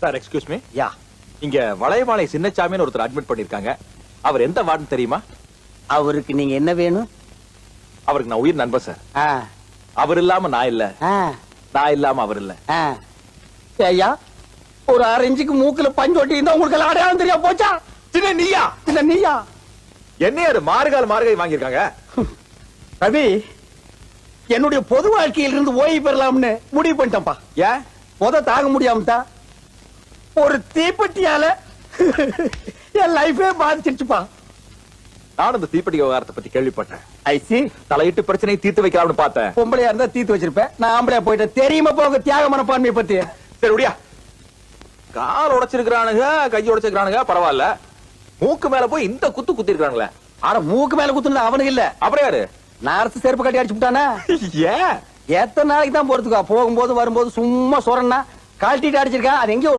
Sir excuse me. யா, இங்க வளையமாலை சின்னச்சாமின்னு ஒருத்தர் admit பண்ணிருக்காங்க. அவர் எந்த வார்டுன்னு தெரியுமா? அவருக்கு நீங்க என்ன வேணும்? அவருக்கு நான் உயிர் நண்பர் சார். ஆ, அவர் இல்லாம நான் இல்ல, ஆ, நான் இல்லாம அவர் இல்ல. ஆ. ஐயா, ஒரு 6 இன்ச்சுக்கு மூக்குல பஞ்சு ஒட்டி இருந்தா உங்களுக்கு எல்லாம் அடையாளம் தெரியா போச்சா? சின்ன நீயா? இல்ல நீயா? என்ன அது மாறுகால் மாறுகை வாங்கியிருக்காங்க? ரவி, என்னுடைய பொது வாழ்க்கையில இருந்து ஓய்வு பெறலாம்னு முடிவு பண்ணிட்டேன்ப்பா. ஏன்? தாங்க முடியாம ஒரு தீப்பெட்டியால என் லைஃபே பாதிச்சிருச்சுப்பா. நானும் இந்த தீப்பெட்டி விவகாரத்தை பத்தி கேள்விப்பட்டேன். ஐசி, தலையிட்டு பிரச்சனையை தீர்த்து வைக்கலாம்னு பார்த்தேன். பொம்பளையா இருந்தா தீர்த்து வச்சிருப்பேன். நான் ஆம்பளையா போயிட்டேன். தெரியுமா போங்க தியாக மனப்பான்மையை பத்தி. சரி உடியா. கால் உடைச்சிருக்கிறானுங்க, கை உடைச்சிருக்கிறானுங்க, பரவாயில்ல. மூக்கு மேல போய் இந்த குத்து குத்தி இருக்கானுங்களே. ஆனா மூக்கு மேல குத்துனது அவனுக்கு இல்ல. அப்புறம் யாரு? நார்த்து செருப்பு கட்டி அடிச்சு விட்டானா? ஏன்? எத்தனை நாளைக்கு தான் போறதுக்கா? போகும்போது வரும்போது சும்மா சொரன்னா கழட்டிட்டு அடிச்சிருக்கான். அது எங்கேயோ